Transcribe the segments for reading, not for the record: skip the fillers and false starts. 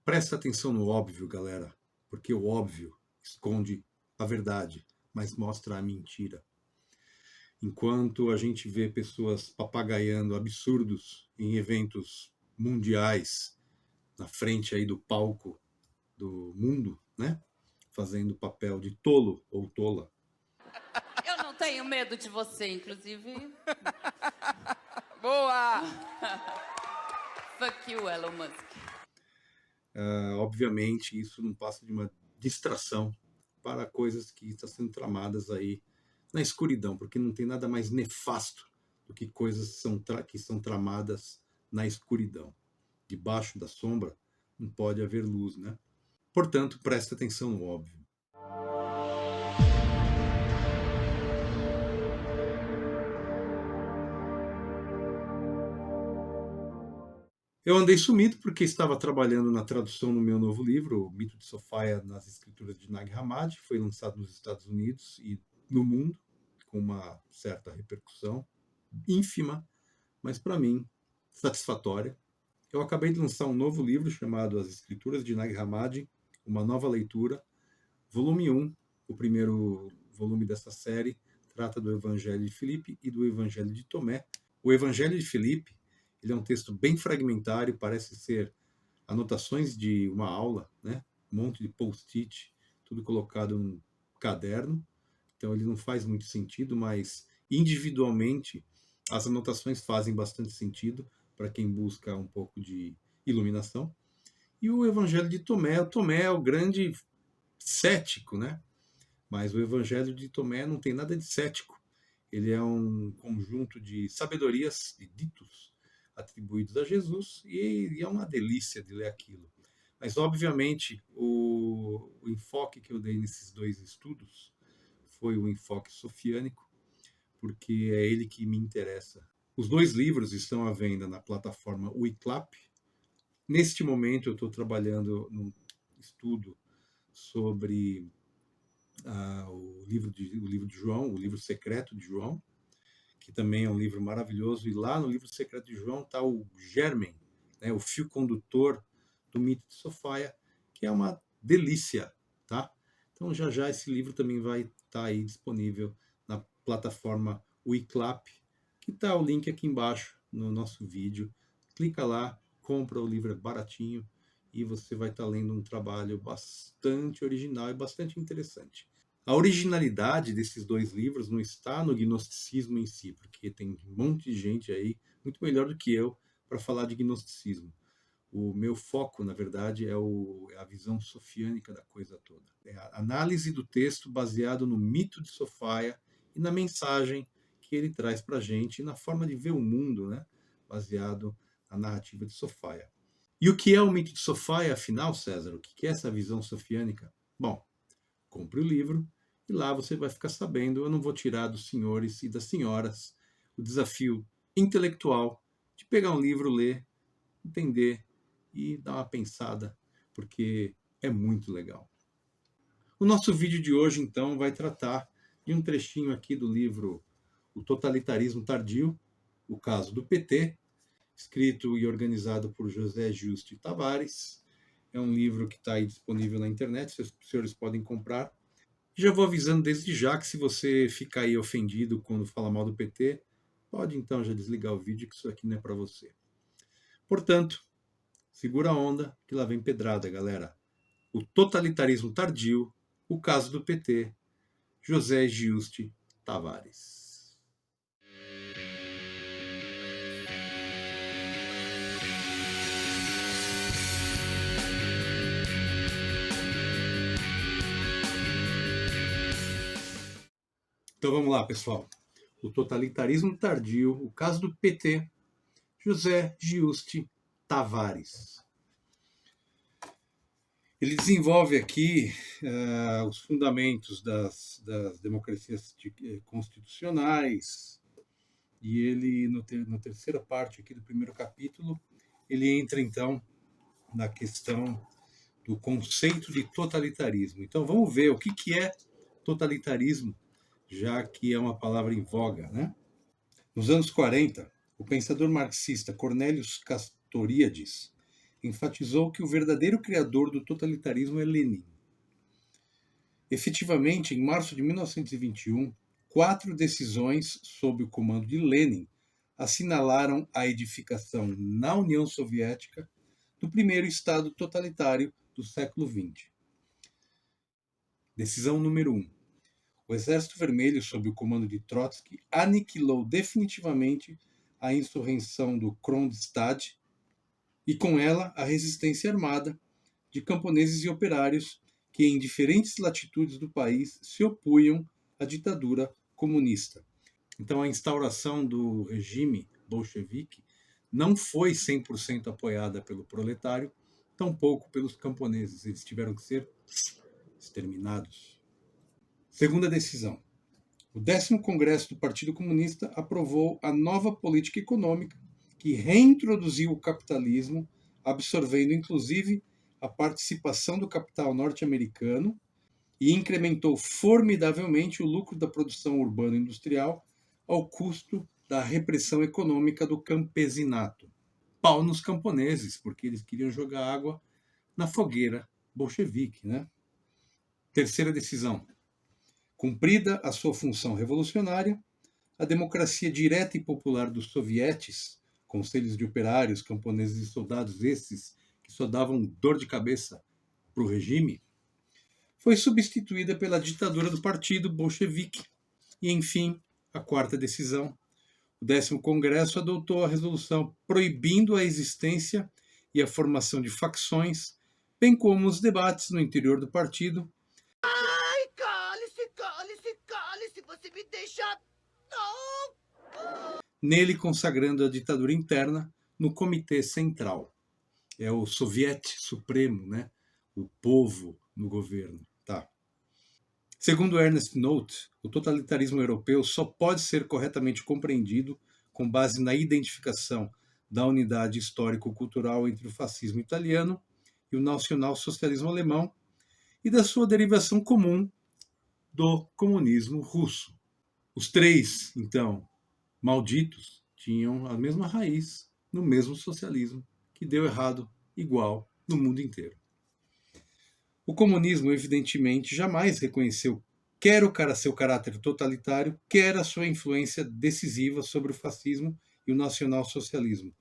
Presta atenção no óbvio, galera, porque o óbvio esconde a verdade, mas mostra a mentira. Enquanto a gente vê pessoas papagaiando absurdos em eventos mundiais, na frente aí do palco do mundo, né? Fazendo papel de tolo ou tola. Eu não tenho medo de você, inclusive. Boa! Fuck you, Elon Musk. Obviamente, isso não passa de uma distração para coisas que estão sendo tramadas aí na escuridão, porque não tem nada mais nefasto do que coisas que são tramadas na escuridão. Debaixo da sombra não pode haver luz, né? Portanto, presta atenção no óbvio. Eu andei sumido porque estava trabalhando na tradução no meu novo livro, O Mito de Sofia nas Escrituras de Nag Hammadi. Foi lançado nos Estados Unidos e no mundo, com uma certa repercussão, ínfima, mas para mim satisfatória. Eu acabei de lançar um novo livro chamado As Escrituras de Nag Hammadi, uma nova leitura, volume 1, o primeiro volume dessa série, trata do Evangelho de Filipe e do Evangelho de Tomé. O Evangelho de Filipe, ele é um texto bem fragmentário, parece ser anotações de uma aula, né? Um monte de post-it, tudo colocado num caderno. Então ele não faz muito sentido, mas individualmente as anotações fazem bastante sentido para quem busca um pouco de iluminação. E o Evangelho de Tomé, o Tomé é o grande cético, né? Mas o Evangelho de Tomé não tem nada de cético. Ele é um conjunto de sabedorias, de ditos atribuídos a Jesus, e é uma delícia de ler aquilo. Mas, obviamente, o enfoque que eu dei nesses dois estudos foi o enfoque sofiânico, porque é ele que me interessa. Os dois livros estão à venda na plataforma Wiclap. Neste momento, eu estou trabalhando num estudo sobre o livro de João, o livro secreto de João, que também é um livro maravilhoso. E lá no livro secreto de João está o germen, né, o fio condutor do mito de Sofia, que é uma delícia, tá? Então já já esse livro também vai estar aí disponível na plataforma Wiclap, que está o link aqui embaixo no nosso vídeo. Clica lá, compra o livro, é baratinho, e você vai estar lendo um trabalho bastante original e bastante interessante. A originalidade desses dois livros não está no gnosticismo em si, porque tem um monte de gente aí muito melhor do que eu para falar de gnosticismo. O meu foco, na verdade, é a visão sofiânica da coisa toda. É a análise do texto baseado no mito de Sofia e na mensagem que ele traz para a gente, e na forma de ver o mundo, né, baseado na narrativa de Sofia. E o que é o mito de Sofia, afinal, César? O que é essa visão sofiânica? Bom, compre o livro e lá você vai ficar sabendo. Eu não vou tirar dos senhores e das senhoras o desafio intelectual de pegar um livro, ler, entender e dar uma pensada, porque é muito legal. O nosso vídeo de hoje, então, vai tratar de um trechinho aqui do livro O Totalitarismo Tardio, o caso do PT, escrito e organizado por José Justo Tavares. É um livro que está aí disponível na internet, os senhores podem comprar. Já vou avisando desde já que se você ficar aí ofendido quando fala mal do PT, pode então já desligar o vídeo, que isso aqui não é para você. Portanto, segura a onda, que lá vem pedrada, galera. O Totalitarismo Tardio, o caso do PT, José Giusti Tavares. Então vamos lá, pessoal. O Totalitarismo Tardio, o caso do PT, José Giusti Tavares. Ele desenvolve aqui os fundamentos das democracias constitucionais, e ele, na terceira parte aqui do primeiro capítulo, ele entra, então, na questão do conceito de totalitarismo. Então, vamos ver o que é totalitarismo, já que é uma palavra em voga, né? Nos anos 40, o pensador marxista Cornelius Castoriadis, enfatizou que o verdadeiro criador do totalitarismo é Lenin. Efetivamente, em março de 1921, 4 decisões sob o comando de Lenin assinalaram a edificação na União Soviética do primeiro Estado totalitário do século XX. Decisão número 1. O Exército Vermelho, sob o comando de Trotsky, aniquilou definitivamente a insurreição do Kronstadt e, com ela, a resistência armada de camponeses e operários que, em diferentes latitudes do país, se opunham à ditadura comunista. Então, a instauração do regime bolchevique não foi 100% apoiada pelo proletário, tampouco pelos camponeses. Eles tiveram que ser exterminados. Segunda decisão. O 10º Congresso do Partido Comunista aprovou a nova política econômica que reintroduziu o capitalismo, absorvendo inclusive a participação do capital norte-americano e incrementou formidavelmente o lucro da produção urbano-industrial ao custo da repressão econômica do campesinato. Pau nos camponeses, porque eles queriam jogar água na fogueira bolchevique, né? Terceira decisão. Cumprida a sua função revolucionária, a democracia direta e popular dos sovietes, conselhos de operários, camponeses e soldados, esses que só davam dor de cabeça para o regime, foi substituída pela ditadura do partido bolchevique. E, enfim, a quarta decisão. O 10º Congresso adotou a resolução proibindo a existência e a formação de facções, bem como os debates no interior do partido. Ai, cale-se, você me deixa... Nele consagrando a ditadura interna no Comitê Central. É o Soviete Supremo, né? O povo no governo. Tá. Segundo Ernest Nolte, o totalitarismo europeu só pode ser corretamente compreendido com base na identificação da unidade histórico-cultural entre o fascismo italiano e o nacional-socialismo alemão e da sua derivação comum do comunismo russo. Os três, então, malditos, tinham a mesma raiz no mesmo socialismo que deu errado igual no mundo inteiro. O comunismo, evidentemente, jamais reconheceu quer o seu caráter totalitário, quer a sua influência decisiva sobre o fascismo e o nacionalsocialismo.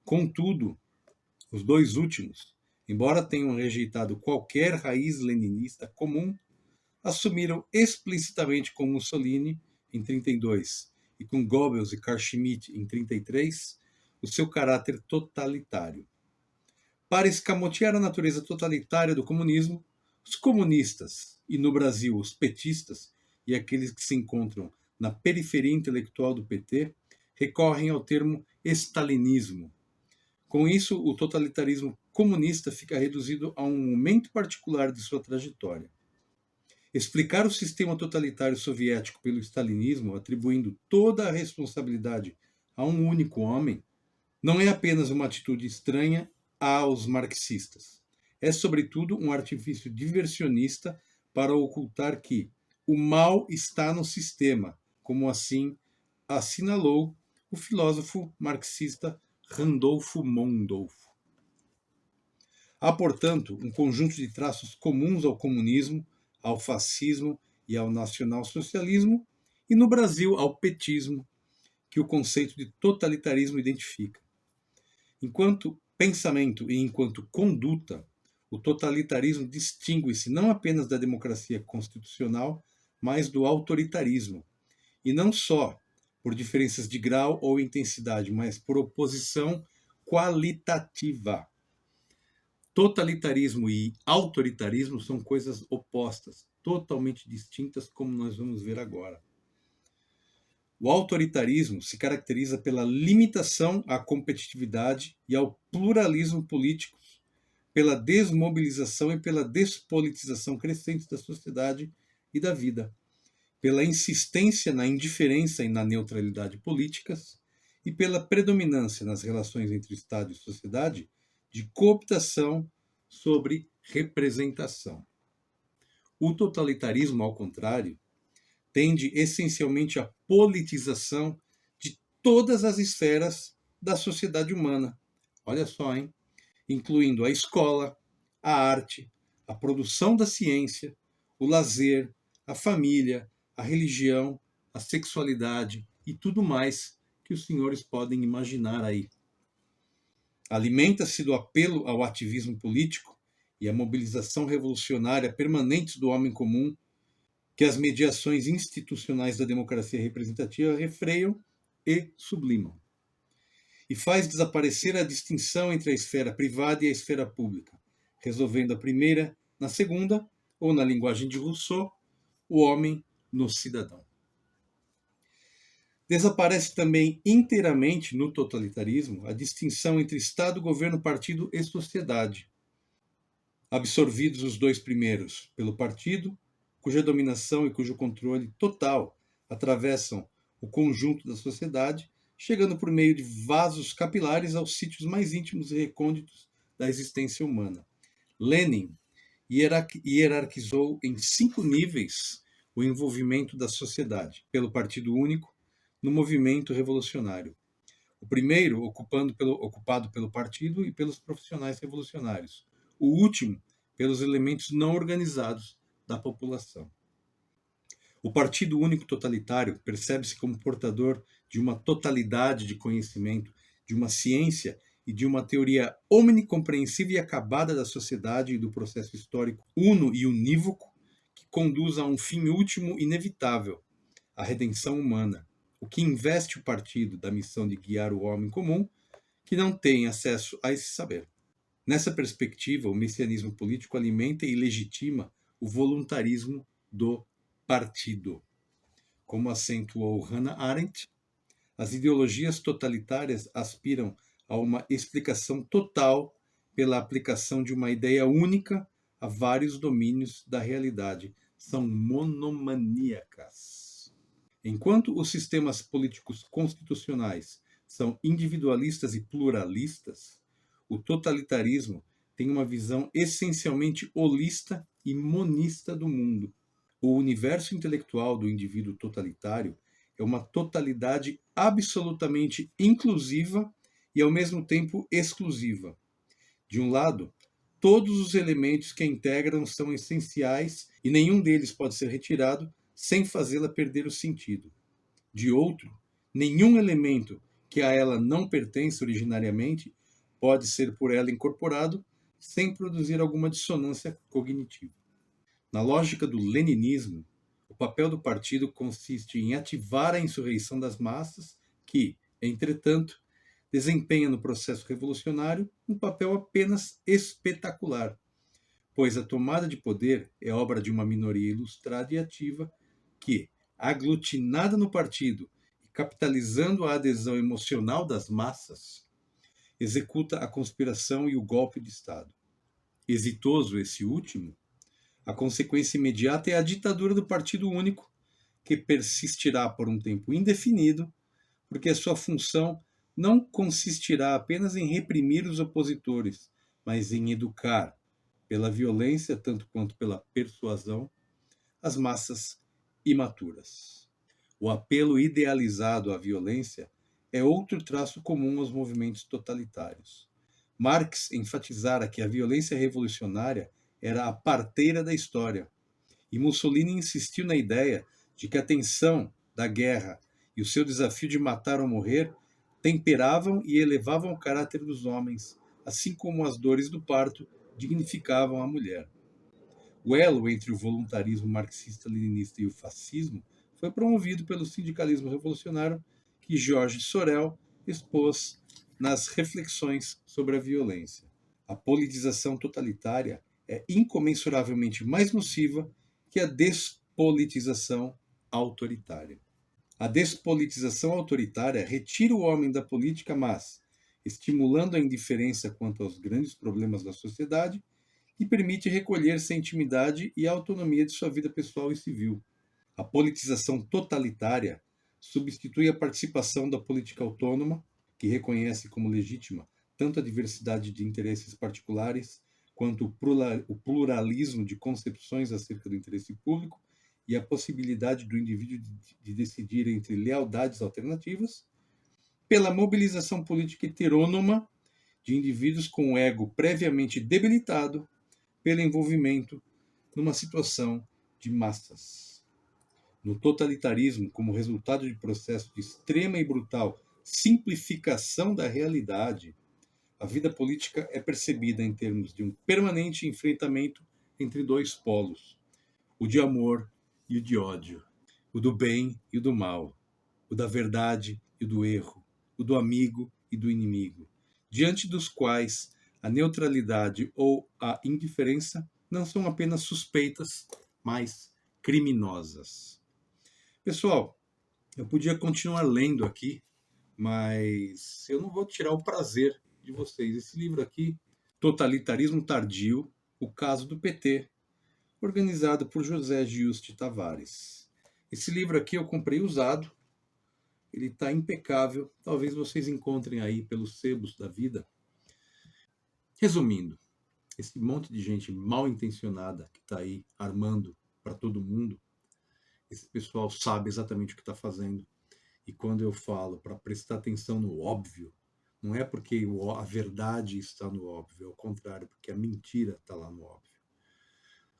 Contudo, os dois últimos, embora tenham rejeitado qualquer raiz leninista comum, assumiram explicitamente com Mussolini, em 1932, e com Goebbels e Carl Schmitt, em 1933, o seu caráter totalitário. Para escamotear a natureza totalitária do comunismo, os comunistas, e no Brasil os petistas, e aqueles que se encontram na periferia intelectual do PT, recorrem ao termo stalinismo. Com isso, o totalitarismo comunista fica reduzido a um momento particular de sua trajetória. Explicar o sistema totalitário soviético pelo stalinismo, atribuindo toda a responsabilidade a um único homem, não é apenas uma atitude estranha aos marxistas. É, sobretudo, um artifício diversionista para ocultar que o mal está no sistema, como assim assinalou o filósofo marxista Randolfo Mondolfo. Há, portanto, um conjunto de traços comuns ao comunismo, ao fascismo e ao nacionalsocialismo, e no Brasil ao petismo, que o conceito de totalitarismo identifica. Enquanto pensamento e enquanto conduta, o totalitarismo distingue-se não apenas da democracia constitucional, mas do autoritarismo, e não só por diferenças de grau ou intensidade, mas por oposição qualitativa. Totalitarismo e autoritarismo são coisas opostas, totalmente distintas, como nós vamos ver agora. O autoritarismo se caracteriza pela limitação à competitividade e ao pluralismo político, pela desmobilização e pela despolitização crescente da sociedade e da vida, pela insistência na indiferença e na neutralidade políticas e pela predominância nas relações entre Estado e sociedade de cooptação sobre representação. O totalitarismo, ao contrário, tende essencialmente à politização de todas as esferas da sociedade humana. Olha só, hein? incluindo a escola, a arte, a produção da ciência, o lazer, a família, a religião, a sexualidade e tudo mais que os senhores podem imaginar aí. Alimenta-se do apelo ao ativismo político e à mobilização revolucionária permanentes do homem comum, que as mediações institucionais da democracia representativa refreiam e sublimam. E faz desaparecer a distinção entre a esfera privada e a esfera pública, resolvendo a primeira na segunda, ou na linguagem de Rousseau, o homem no cidadão. Desaparece também inteiramente no totalitarismo a distinção entre Estado, governo, partido e sociedade, absorvidos os dois primeiros pelo partido, cuja dominação e cujo controle total atravessam o conjunto da sociedade, chegando por meio de vasos capilares aos sítios mais íntimos e recônditos da existência humana. Lenin hierarquizou em 5 níveis o envolvimento da sociedade pelo Partido Único no movimento revolucionário. O primeiro ocupado pelo partido e pelos profissionais revolucionários. O último pelos elementos não organizados da população. O Partido Único totalitário percebe-se como portador de uma totalidade de conhecimento, de uma ciência e de uma teoria omnicompreensível e acabada da sociedade e do processo histórico uno e unívoco que conduz a um fim último inevitável, a redenção humana, o que investe o partido da missão de guiar o homem comum que não tem acesso a esse saber. Nessa perspectiva, o messianismo político alimenta e legitima o voluntarismo do partido. Como acentuou Hannah Arendt, as ideologias totalitárias aspiram a uma explicação total pela aplicação de uma ideia única a vários domínios da realidade. São monomaníacas. Enquanto os sistemas políticos constitucionais são individualistas e pluralistas, o totalitarismo tem uma visão essencialmente holista e monista do mundo. O universo intelectual do indivíduo totalitário é uma totalidade absolutamente inclusiva e, ao mesmo tempo, exclusiva. De um lado, todos os elementos que a integram são essenciais e nenhum deles pode ser retirado sem fazê-la perder o sentido. De outro, nenhum elemento que a ela não pertence originariamente pode ser por ela incorporado sem produzir alguma dissonância cognitiva. Na lógica do leninismo, o papel do partido consiste em ativar a insurreição das massas que, entretanto, desempenha no processo revolucionário um papel apenas espetacular, pois a tomada de poder é obra de uma minoria ilustrada e ativa que, aglutinada no partido e capitalizando a adesão emocional das massas, executa a conspiração e o golpe de Estado. Exitoso esse último, a consequência imediata é a ditadura do Partido Único, que persistirá por um tempo indefinido, porque a sua função não consistirá apenas em reprimir os opositores, mas em educar, pela violência tanto quanto pela persuasão, as massas imaturas. O apelo idealizado à violência é outro traço comum aos movimentos totalitários. Marx enfatizara que a violência revolucionária era a parteira da história, e Mussolini insistiu na ideia de que a tensão da guerra e o seu desafio de matar ou morrer temperavam e elevavam o caráter dos homens, assim como as dores do parto dignificavam a mulher. O elo entre o voluntarismo marxista-leninista e o fascismo foi promovido pelo sindicalismo revolucionário que Georges Sorel expôs nas reflexões sobre a violência. A politização totalitária é incomensuravelmente mais nociva que a despolitização autoritária. A despolitização autoritária retira o homem da política, mas, estimulando a indiferença quanto aos grandes problemas da sociedade, e permite recolher-se à intimidade e à autonomia de sua vida pessoal e civil. A politização totalitária substitui a participação da política autônoma, que reconhece como legítima tanto a diversidade de interesses particulares quanto o pluralismo de concepções acerca do interesse público e a possibilidade do indivíduo de decidir entre lealdades alternativas, pela mobilização política heterônoma de indivíduos com o ego previamente debilitado pelo envolvimento numa situação de massas. No totalitarismo, como resultado de processo de extrema e brutal simplificação da realidade, a vida política é percebida em termos de um permanente enfrentamento entre dois polos, o de amor e o de ódio, o do bem e o do mal, o da verdade e o do erro, o do amigo e do inimigo, diante dos quais a neutralidade ou a indiferença não são apenas suspeitas, mas criminosas. Pessoal, eu podia continuar lendo aqui, mas eu não vou tirar o prazer de vocês. Esse livro aqui, Totalitarismo Tardio, o caso do PT, organizado por José Giusti Tavares. Esse livro aqui eu comprei usado, ele está impecável, talvez vocês encontrem aí pelos sebos da vida. Resumindo, esse monte de gente mal intencionada que está aí armando para todo mundo, esse pessoal sabe exatamente o que está fazendo. E quando eu falo para prestar atenção no óbvio, não é porque a verdade está no óbvio, é o contrário, porque a mentira está lá no óbvio.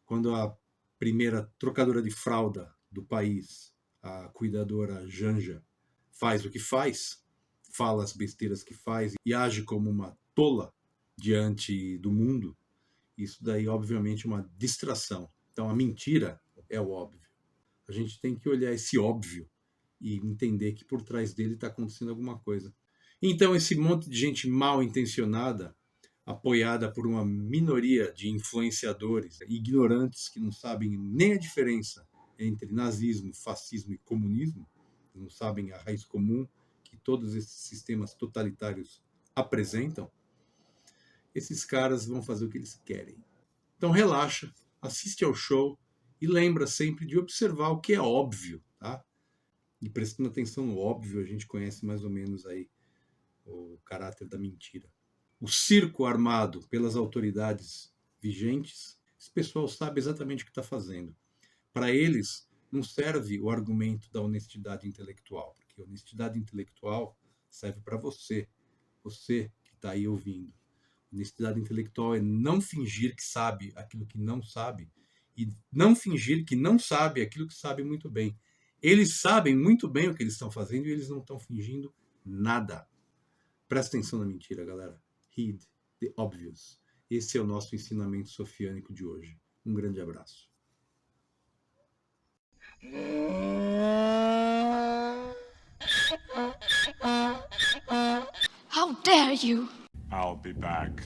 Quando a primeira trocadora de fralda do país, a cuidadora Janja, faz o que faz, fala as besteiras que faz e age como uma tola diante do mundo, isso daí, obviamente, é uma distração. Então, a mentira é o óbvio. A gente tem que olhar esse óbvio e entender que por trás dele está acontecendo alguma coisa. Então, esse monte de gente mal intencionada, apoiada por uma minoria de influenciadores ignorantes que não sabem nem a diferença entre nazismo, fascismo e comunismo, que não sabem a raiz comum que todos esses sistemas totalitários apresentam, esses caras vão fazer o que eles querem. Então relaxa, assiste ao show e lembra sempre de observar o que é óbvio, tá? E prestando atenção no óbvio, a gente conhece mais ou menos aí o caráter da mentira. O circo armado pelas autoridades vigentes, esse pessoal sabe exatamente o que está fazendo. Para eles, não serve o argumento da honestidade intelectual, porque a honestidade intelectual serve para você que está aí ouvindo. Honestidade intelectual é não fingir que sabe aquilo que não sabe e não fingir que não sabe aquilo que sabe muito bem. Eles sabem muito bem o que eles estão fazendo e eles não estão fingindo nada. Presta atenção na mentira, galera. Heed the obvious. Esse é o nosso ensinamento sofiânico de hoje. Um grande abraço. How dare you! I'll be back.